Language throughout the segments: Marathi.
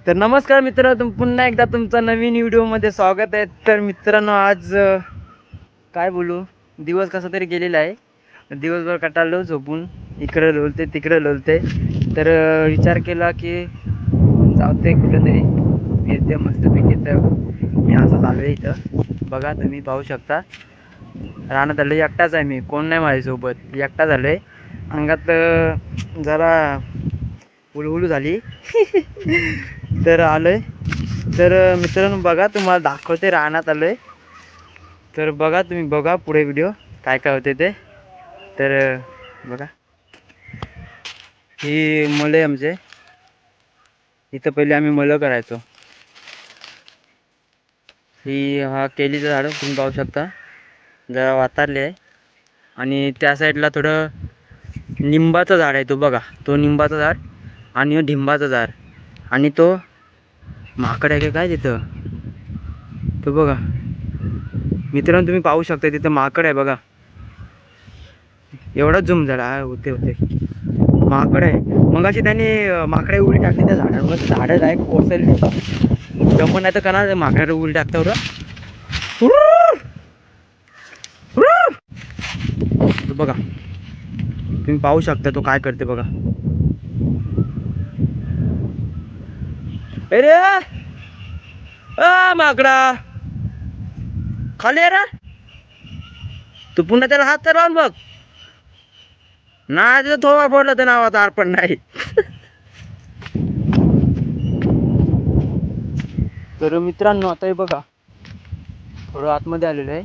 तर नमस्कार मित्रांनो, पुन्हा एकदा तुमचं नवीन व्हिडिओमध्ये स्वागत आहे. तर मित्रांनो, आज काय बोलू, दिवस कसा तरी गेलेला आहे. दिवसभर कटाळलो झोपून, इकडं लोलते तिकडं लोलते. तर विचार केला की जाते कुठेतरी फिरते मस्तपैकी. तर मी असं चालू आहे इथं, बघा तुम्ही पाहू शकता. रानात आलो, एकटाच आहे मी, कोण नाही माझ्यासोबत, एकटा झालो आहे. अंगात जरा उलउलू झाली. तर आलोय. तर मित्रांनो बघा, तुम्हाला दाखवते, रानात आलोय. तर बघा तुम्ही, बघा पुढे व्हिडिओ काय काय होते ते. तर बघा, ही मले आमचे इथं पहिले आम्ही मलं करायचो. ही केलीचं झाडं तुम्ही पाहू शकता, जरा वातारले आहे. आणि त्या साईडला थोडं निंबाचं झाड आहे, तो बघा, तो निंबाचं झाड आणि ढिंबाचं झाड. आणि तो माकड आहे काय तिथं, तो बघा मित्रांनो, तुम्ही पाहू शकता तिथं माकड आहे बघा. एवढाच झूम झाला होते माकड आहे. मग अशी त्यांनी माकडे उडी टाकली त्या झाडांवर, झाडं काय कोसळली. जमून नाही तर करा, माकडाला उडी टाकता बरं. बघा तुम्ही पाहू शकता तो काय करते बघा. अरे माकडा खाली रे, तू पुन्हा त्याला हात तर लावून बघ. नाही तिथं थोडा पडलं तर नावाचा अर्पण नाही. तर मित्रांनो, आता हे बघा, थोडं आतमध्ये आलेलं आहे.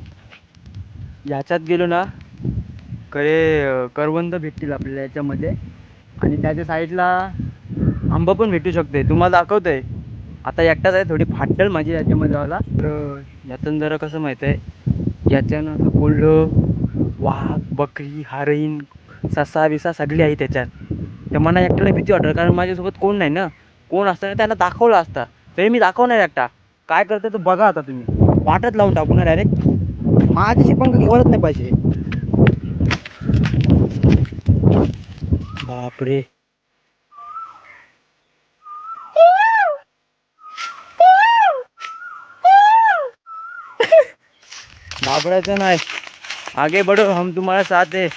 याच्यात गेलो ना, करवंद भेटतील आपल्याला याच्यामध्ये. आणि त्याच्या साईडला आंबा पण भेटू शकते, तुम्हाला दाखवतंय. आता एकटाच आहे, थोडी फाटल माझी याच्यामध्ये वाला. तर यातून जरा कसं माहीत आहे, याच्यानं असं कोल्ह, वाघ, बकरी, हरिण, ससा बिसा सगळी आहे त्याच्यात. तर मला एकट्याला भीती वाटत, कारण माझ्यासोबत कोण नाही ना. कोण असतं ना त्याला दाखवलं असता, तरी मी दाखवणार एकटा. काय करते तर बघा आता तुम्ही, वाटत लावून टाकू ना डायरेक्ट. माझ्याशी पण वळत नाही पाहिजे. बापरे, घाबरायचं नाही, आगे बढो, हम तुम्हाला साथ है.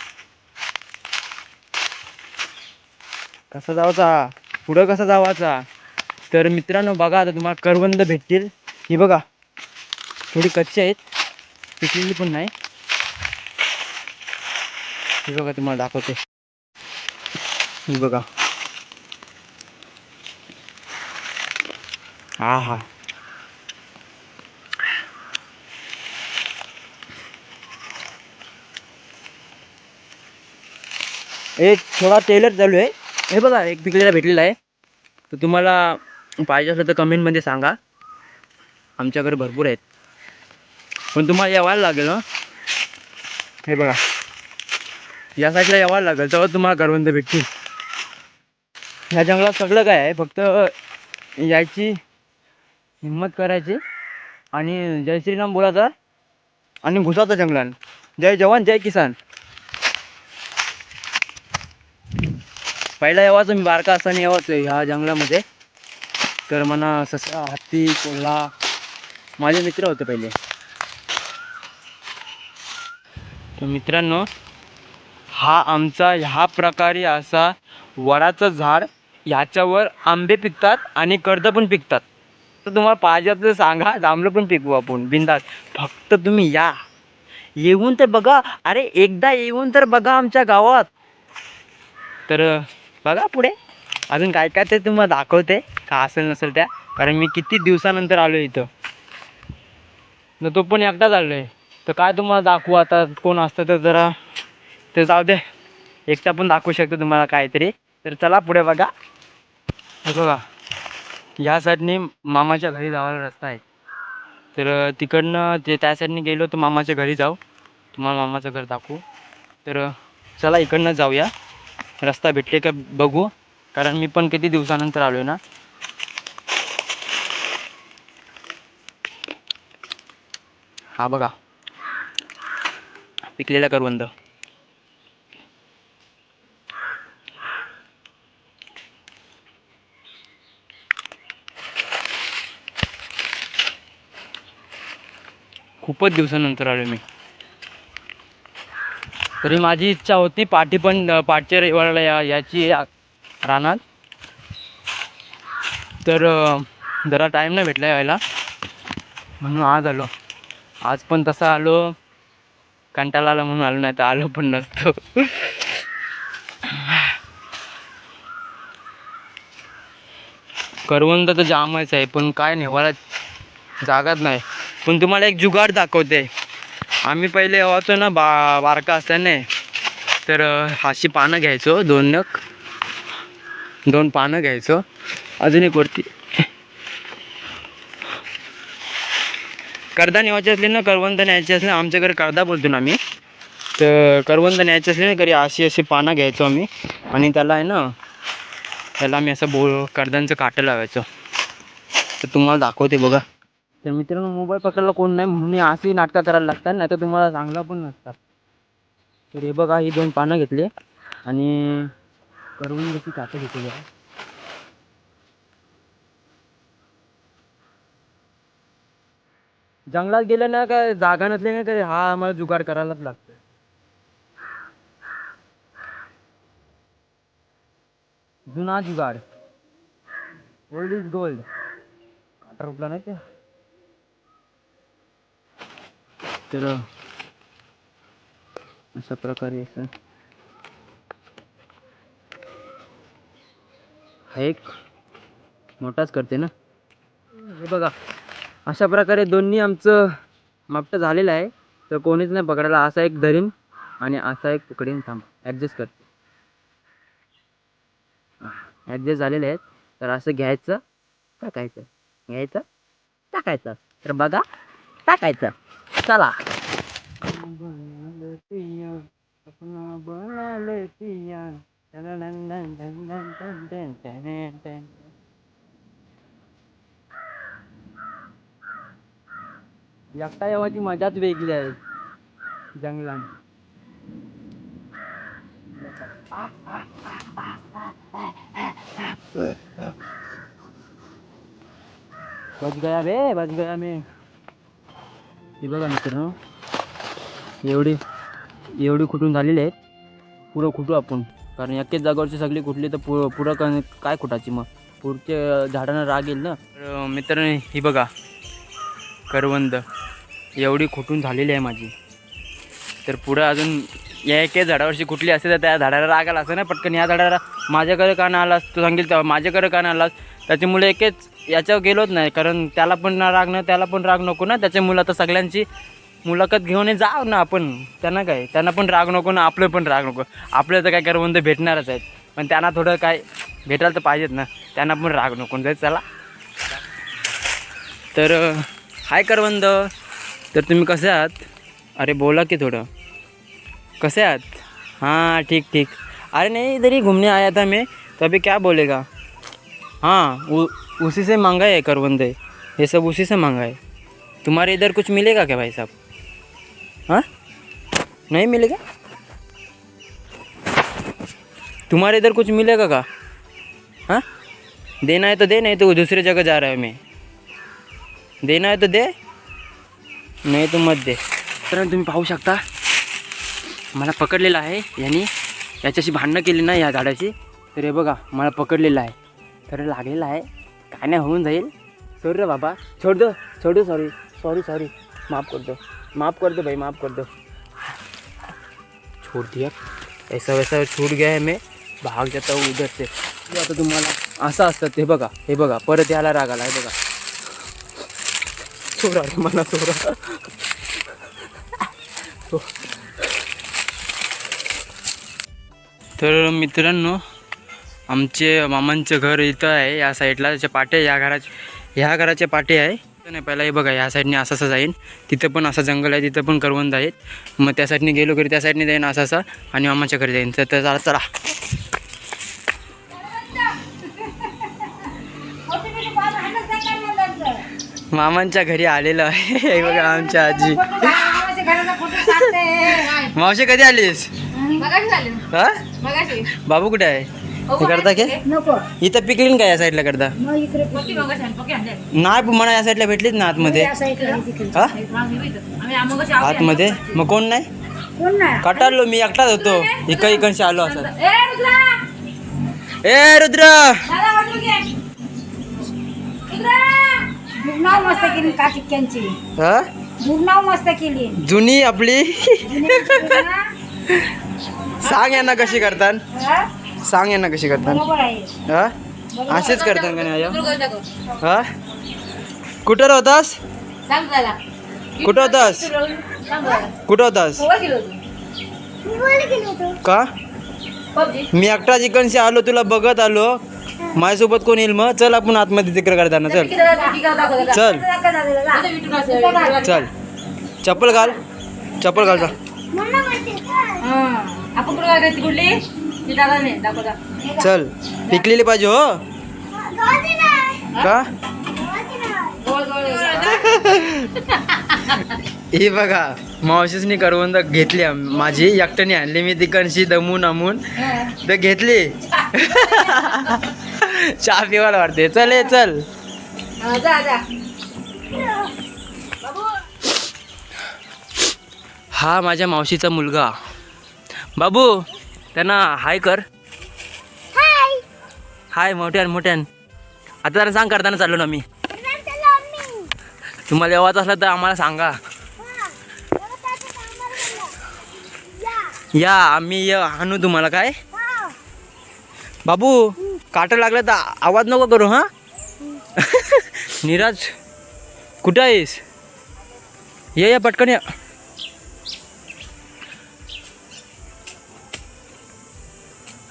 कसा जायचा पुढं, कसा जावाचा. तर मित्रांनो बघा, आता तुम्हाला करवंद भेटतील. ही बघा, थोडी कच्ची आहेत, पिकलेली पण नाही. ही बघा, तुम्हाला दाखवते. ही बघा, हा हा, एक थोडा टेलर चालू आहे. हे बघा, एक पिकलेला भेटलेला आहे. तर तुम्हाला पाहिजे असलं तर कमेंटमध्ये सांगा, आमच्याकडे भरपूर आहेत, पण तुम्हाला यावायला लागेल ना. हे बघा, या साईडला यावायला लागेल, तेव्हा तुम्हाला करवंद भेटतील. ह्या जंगलात सगळं काय आहे, फक्त यायची हिंमत करायची आणि जय श्रीराम बोलायचा आणि घुसाचं जंगलात. जय जवान जय किसान. पहिला यावाचं मी बारका असताना यावाचं ह्या जंगलामध्ये. तर मला ससा, हत्ती, कोल्हा माझे मित्र होते पहिले. तर मित्रांनो, हा आमचा ह्या प्रकारे असा वडाचं झाड, ह्याच्यावर आंबे पिकतात आणि कर्द पण पिकतात. तर तुम्हाला पाहिजे तर सांगा, जांभळं पण पिकवू आपण बिंदास. फक्त तुम्ही या, येऊन तर बघा. अरे एकदा येऊन तर बघा आमच्या गावात. तर बघा पुढे अजून काय काय ते तुम्हाला दाखवते, का असेल नसेल त्या. कारण मी किती दिवसानंतर आलो इथं, न तो पण एकटाच आलो आहे. तर काय तुम्हाला दाखवू आता, कोण असतं तर जरा ते जाऊ दे, एकटा पण दाखवू शकतो तुम्हाला काहीतरी. तर चला पुढे बघा. हे बघा, ह्या साईडने मामाच्या घरी जायला रस्ता आहे. तर तिकडनं ते त्या साईडने गेलो तर मामाच्या घरी जाऊ, तुम्हाला मामाचं घर दाखवू. तर चला इकडनं जाऊया, रस्ता भेटले का बघू, कारण मी पण किती दिवसानंतर आलो आहे ना. हा बघा, पिकलेला करवंद. खूपच दिवसानंतर आलो मी. तरी माझी इच्छा होती पाठच्या रविवाराला याची रानात. तर जरा टाईम नाही भेटला यायला म्हणून आज आलो. आज पण तसा आलो, कंटाळा आला म्हणून आलो, नाही तर आलो पण नसतो. करवंद तर जामच आहे पण काय नाही मला जागाच नाही. पण तुम्हाला एक जुगाड दाखवते. आम्ही पहिले होतो ना बारका असताना, तर अशी पानं घ्यायचो, दोन पानं घ्यायचो, अजून एक वरती करदा न्यायचे असले ना, करवंद न्यायचे असले, आमच्याकडे करदा बोलतो ना आम्ही. तर करवंद न्यायचे असले ना घरी, अशी पानं घ्यायचो आम्ही आणि त्याला आहे ना, त्याला आम्ही असं करदांचं काटं लावायचो. तर तुम्हाला दाखवते बघा. तर मित्रांनो, मोबाईल पकडायला कोण नाही म्हणून अशी नाटकं करायला लागतात, नाही तर तुम्हाला चांगला पण नसतात. तर हे बघा, ही 2 पानं घेतली आणि करवंदाची काटं घेतली. जंगलात गेलं ना काय जागा नसली ना, काय हा आम्हाला जुगाड करायलाच लागतं. जुना जुगाड, ओल्ड इज गोल्ड. काटा रुपला नाही ते. तर अशा प्रकारे हा एक मोठाच करते ना. हे बघा, अशा प्रकारे दोन्ही आमचं मापटं झालेलं आहे. तर कोणीच नाही पकडायला. असा एक धरीन आणि असा एक पकडीन. थांब, ॲडजस्ट करते. ॲडजस्ट झालेले आहेत. तर असं घ्यायचं, टाकायचं, घ्यायचं, टाकायचं. तर बघा, टाकायचं. चला. एकटा येवाची मजाच वेगळी आहे जंगलात. बच गया बे, बच गया मी. हे बघा मित्रांनो, एवढी खुटून झालेली आहेत. पुरं खुटू आपण, कारण एकेच जागावरची सगळी खुटली तर पुरं काय खुटायची मग, पुढच्या झाडांना राग येईल ना. तर मित्रांनो, ही बघा करवंद एवढी खुटून झालेली आहे माझी. तर पुढं अजून या एकेच झाडावरची कुठली असते तर त्या झाडाला राग आला असं ना, पटकन या झाडाला माझ्याकडे का नाही आलास, तू सांगेल तेव्हा माझ्याकडे का नाही आलास. त्याच्यामुळे एकेच याच्यावर गेलोच नाही, कारण त्याला पण ना राग ना, त्याला पण राग नको ना. त्याच्यामुळे आता सगळ्यांची मुलाखत घेऊन जाऊ ना आपण. त्यांना पण राग नको ना, आपलं पण राग नको. आपलं तर काय करवंद भेटणारच आहेत, पण त्यांना थोडं काय भेटायला तर पाहिजेत ना, त्यांना पण राग नको जायचं. चला. तर हाय करवंद, तर तुम्ही कसे आहात? अरे बोला की थोडं, कसे आहात? हाँ ठीक ठीक. अरे नहीं, इधर ही घूमने आया था मैं, तो अभी क्या बोलेगा? हाँ उसी से मांगा है करवंद, ये सब उसी से मांगा है. तुम्हारे इधर कुछ मिलेगा क्या भाई साहब? हाँ नहीं मिलेगा? तुम्हारे इधर कुछ मिलेगा का? हाँ देना है तो दे, नहीं तो दूसरी जगह जा रहा है मैं. देना है तो दे, नाही तो मत दे. तर तुम्ही पाहू शकता, मला पकडलेलं आहे यांनी. याच्याशी भांडणं केली ना या झाडाची, तर हे बघा मला पकडलेलं आहे. तर लागलेलं आहे, काय नाही होऊन जाईल. सॉरी रे बाबा, छोड़ दो. सॉरी माफ़ कर दो भाई, माफ़ कर दो. छोड़ दिया, ऐसा वैसा छूट गया है, मैं भाग जाता हूँ उधर से. आता तुम्हाला असं असतं. हे बघा परत याला राग आला. हे बघा, चोरा रे मला, चोरा. तर मित्रांनो, आमचे मामांचं घर इथं आहे या साईडला. त्याच्या पाटे ह्या घराच्या पाटे आहे. नाही पहिला हे बघा, ह्या साईडने असं जाईन, तिथं पण असं जंगल आहे, तिथं पण करवंद आहेत. मग त्या साईडने गेलो घरी, त्या साईडने जाईन असा आणि मामाच्या घरी जाईन. तर चला. मामांच्या घरी आलेलो आहे. हे बघा आमच्या आजी. मावशी कधी आलीस? हा, बाबू कुठे आहे? हे करता की नको इथं पिकलीन का या साईडला करता मग इकडे नाही म्हणा या साईडला भेटलीच ना आतमध्ये या साईडला आहे तिकडे. हा आतमध्ये मग कोण नाही कोण नाही कटाळलो मी एकटाच होतो इकडशी आलो असं ए रुद्र बुगनाव मस्त केली का चिक्क्यांची हा बुगनाव मस्त केली जुनी आपली सांग यांना कशी करतात हा? सांग यांना कशी करतात बरोबर आहे हा असेच करतात का नाही आया? हा कुठं होतास कुठं होतास कुठं होतास का मी एकटा चिकनशी आलो तुला बघत आलो माझ्यासोबत कोण येईल मग चल आपण आतमध्ये तिकडे करताना चल चल चल चप्पल घाल चप्पल घाल जा आपण कुठली चल पिकलेली पाहिजे हो का ही बघा मावशीसनी करवंद घेतली माझी एकट्याने आणली मी तिकडची दमून अमून तर घेतली चहा पिवायला वाटते चल ये चल हा माझ्या मावशीचा मुलगा बाबू त्यांना हाय कर हाय मोठ्यान मोठ्यान आता त्यांना सांग करताना चाललो ना मी तुम्हाला येवाच असलं तर आम्हाला सांगा या आम्ही आणू तुम्हाला काय बाबू काटा लागला तर आवाज नको करू हां नीरज कुठं आहेस ये पटकन या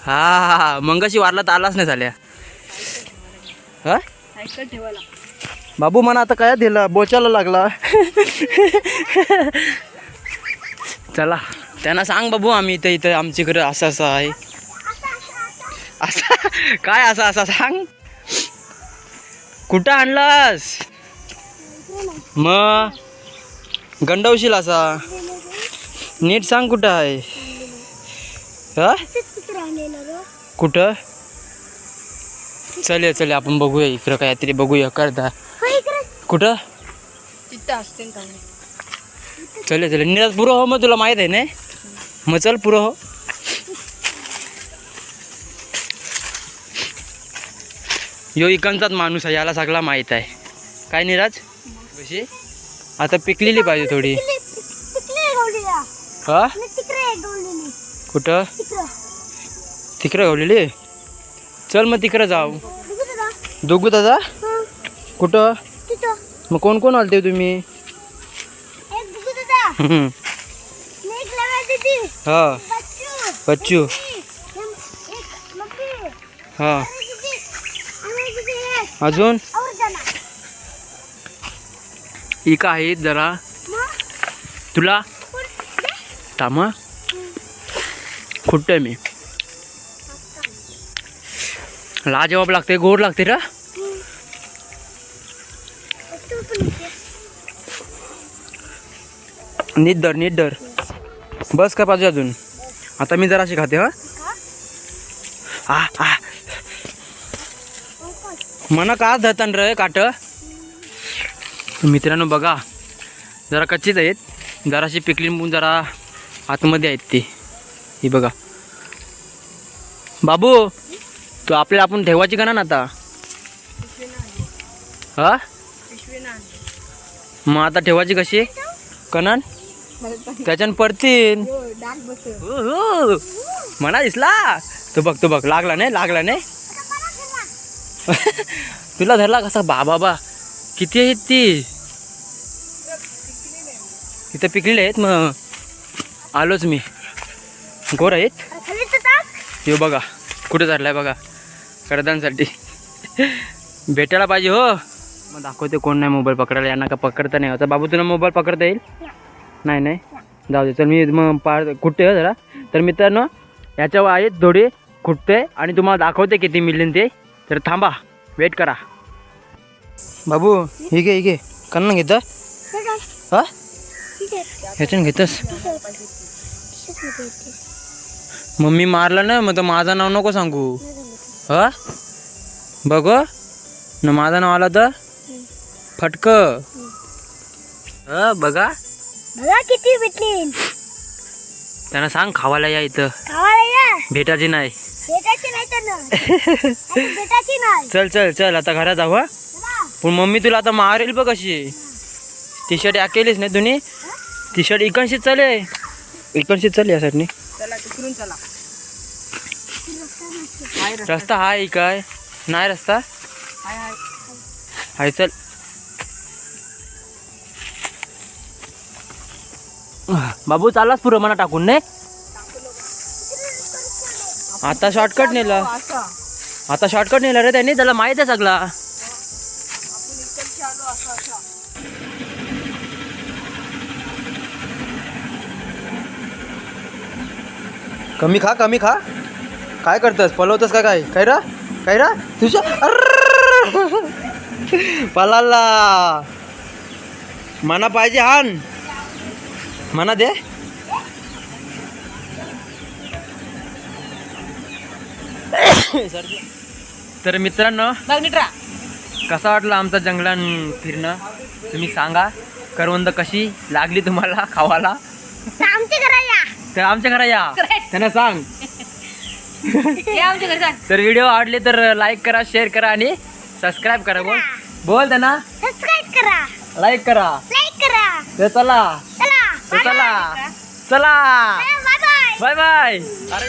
हा मंगाशी वारला तर आलाच नाही झाल्या हा बाबू म्हणा आता काय दिला बोचायला लागला चला त्यांना सांग बाबू आम्ही इथं इथं आमच्याकडे असं असं आहे असं काय असं असं सांग कुठं आणलास मग गंडवशील असा नीट सांग कुठं आहे हा कुठं चल चल आपण बघूया इकडं काहीतरी बघूया करता कुठं चल चल नीरज पुरं हो मग तुला माहीत आहे ना मग चल पुरं हो यो इकांचाच माणूस आहे याला सगळा माहीत आहे काय नीरज कशी आता पिकलेली पाहिजे थोडी हा कुठं तिकडं गावलेली चल मग तिकडं जाऊ दोघू दादा कुठं मग कोण कोण आलते तुम्ही हा बच्चू हा अजून इका आहेत जरा तुला थांब कुठं मी लाजवाब लागते गोड लागते रा नीट दर बस का पाहिजे अजून आता मी जराशी खाते हा मना का धरतान रे काट मित्रांनो बघा जरा कच्चीच आहेत जराशी पिकली म्हणून जरा आतमध्ये आहेत ती ही बघा बाबू तो आपल्याला आपण ठेवायची का ना आता हा मग आता ठेवायची कशी कणान त्याच्यान पडतील म्हणा दिसला तो बघ लागला नाही तुला धरला कसा बाबा किती आहेत ती तिथं पिकलेले आहेत मग आलोच मी गोर आहेत हे बघा कुठे धरलाय बघा करदांसाठी भेटायला पाहिजे हो मग दाखवते कोण नाही मोबाईल पकडायला यांना का पकडता नाही होता बाबू तुला मोबाईल पकडता येईल नाही जाऊ दे चल मी मग कुठते हो जरा तर मित्रांनो याच्यावर आहेत थोडी कुठते आणि तुम्हाला दाखवते किती मिळेल ते तर थांबा वेट करा बाबू ही घे कन्न घेतं हा ह्याच्यानं घेतस मग मी मारलं ना मग तर माझं नाव नको सांगू ह बघ न माझं नाव आलं तर फटक बघा बघा किती भेटली. त्यांना सांग खावायला या इथं खावायला या. भेटायची नाही. भेटायची नाही त्यांना. भेटायची नाही. चल चल चल आता घरात जाऊ हा. चला. पण मम्मी तुला आता मारेल बघ कशी. टी शर्ट या केलीस नाही तुम्ही. टी शर्ट इकडशीच चाले इकडशीच चाल या साईडनी. रस्ता हाय काय नाही रस्ता हाय चल. बाबू चाललास पुरं मना टाकून नाही. आता शॉर्टकट नेला. आता शॉर्टकट नेला रे त्यांनी. त्याला माहित आहे सगळा. कमी खा कमी खा. काय करतस पलवतस का काय काय रा तुझ्या पलाला मना पाहिजे हान मना दे. तर मित्रांनो कसा वाटला आमचा जंगलात फिरणं तुम्ही सांगा. करवंद कशी लागली तुम्हाला खावाला. तर आमच्या घरा या. तर आमच्या घरा या त्यांना सांग. हे आमच्या घरी सांग. तर व्हिडिओ आवडले तर लाईक करा शेअर करा आणि सबस्क्राईब करा. बोल बोल त्यांना सबस्क्राईब करा. लाईक करा. लाईक करा. तर चला चला. तर चला चला बाय बाय. Bye bye. अरे